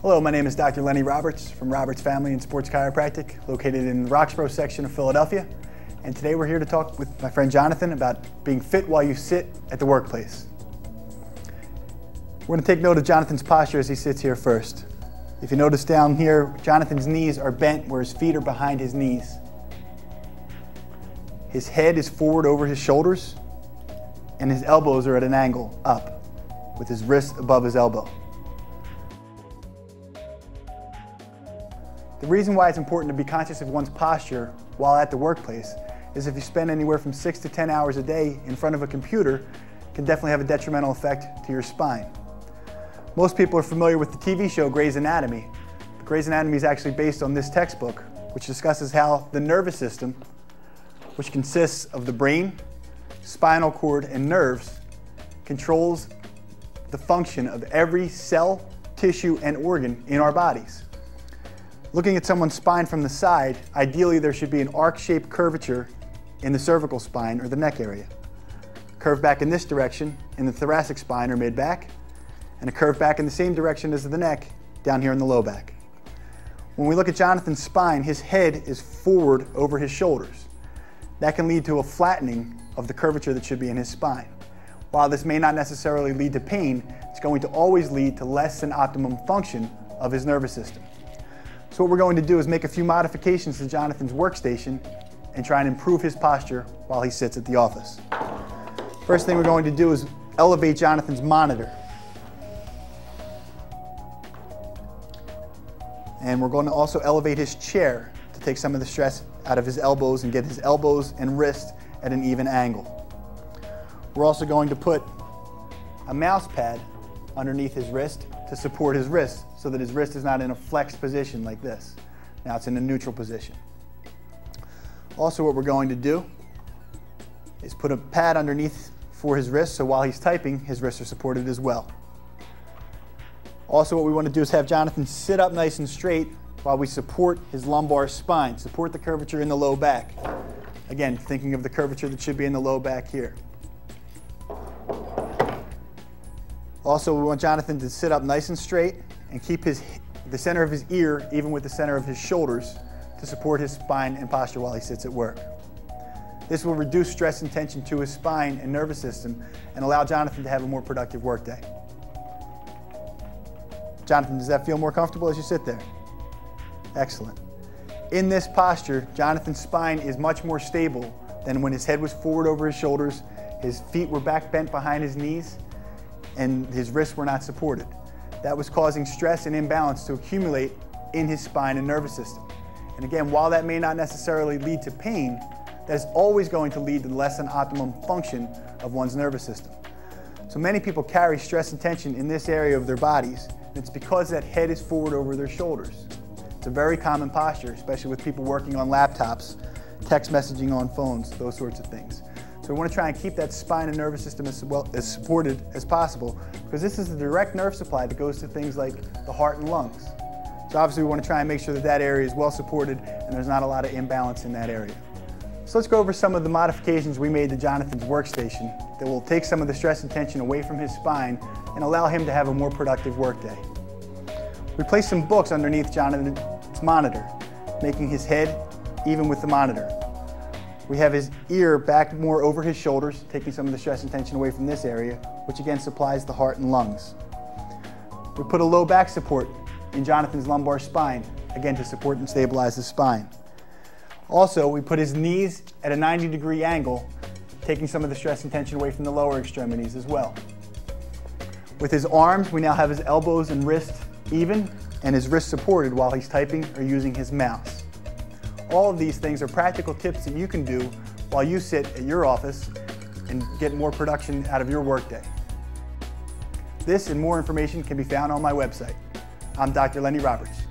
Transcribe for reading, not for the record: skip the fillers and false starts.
Hello, my name is Dr. Lenny Roberts from Roberts Family and Sports Chiropractic, located in the Roxborough section of Philadelphia. And today we're here to talk with my friend Jonathan about being fit while you sit at the workplace. We're going to take note of Jonathan's posture as he sits here first. If you notice down here, Jonathan's knees are bent where his feet are behind his knees. His head is forward over his shoulders, and his elbows are at an angle up, with his wrist above his elbow. The reason why it's important to be conscious of one's posture while at the workplace is if you spend anywhere from 6 to 10 hours a day in front of a computer, it can definitely have a detrimental effect to your spine. Most people are familiar with the TV show Grey's Anatomy. But Grey's Anatomy is actually based on this textbook, which discusses how the nervous system, which consists of the brain, spinal cord, and nerves, controls the function of every cell, tissue, and organ in our bodies. Looking at someone's spine from the side, ideally there should be an arc-shaped curvature in the cervical spine or the neck area. Curve back in this direction in the thoracic spine or mid-back, and a curve back in the same direction as the neck down here in the low back. When we look at Jonathan's spine, his head is forward over his shoulders. That can lead to a flattening of the curvature that should be in his spine. While this may not necessarily lead to pain, it's going to always lead to less than optimum function of his nervous system. So what we're going to do is make a few modifications to Jonathan's workstation and try and improve his posture while he sits at the office. First thing we're going to do is elevate Jonathan's monitor. And we're going to also elevate his chair to take some of the stress out of his elbows and get his elbows and wrist at an even angle. We're also going to put a mouse pad underneath his wrist to support his wrist so that his wrist is not in a flexed position like this. Now it's in a neutral position. Also, what we're going to do is put a pad underneath for his wrist so while he's typing, his wrists are supported as well. Also, what we want to do is have Jonathan sit up nice and straight while we support his lumbar spine, support the curvature in the low back. Again, thinking of the curvature that should be in the low back here. Also, we want Jonathan to sit up nice and straight and keep the center of his ear even with the center of his shoulders to support his spine and posture while he sits at work. This will reduce stress and tension to his spine and nervous system and allow Jonathan to have a more productive workday. Jonathan, does that feel more comfortable as you sit there? Excellent. In this posture, Jonathan's spine is much more stable than when his head was forward over his shoulders, his feet were back bent behind his knees, and his wrists were not supported. That was causing stress and imbalance to accumulate in his spine and nervous system. And again, while that may not necessarily lead to pain, that is always going to lead to less than optimum function of one's nervous system. So many people carry stress and tension in this area of their bodies, and it's because that head is forward over their shoulders. It's a very common posture, especially with people working on laptops, text messaging on phones, those sorts of things. So we want to try and keep that spine and nervous system as supported as possible, because this is the direct nerve supply that goes to things like the heart and lungs. So obviously we want to try and make sure that that area is well supported and there's not a lot of imbalance in that area. So let's go over some of the modifications we made to Jonathan's workstation that will take some of the stress and tension away from his spine and allow him to have a more productive workday. We placed some books underneath Jonathan's monitor, making his head even with the monitor. We have his ear back more over his shoulders, taking some of the stress and tension away from this area, which again supplies the heart and lungs. We put a low back support in Jonathan's lumbar spine, again to support and stabilize the spine. Also, we put his knees at a 90-degree angle, taking some of the stress and tension away from the lower extremities as well. With his arms, we now have his elbows and wrists even, and his wrists supported while he's typing or using his mouse. All of these things are practical tips that you can do while you sit at your office and get more production out of your workday. This and more information can be found on my website. I'm Dr. Lenny Roberts.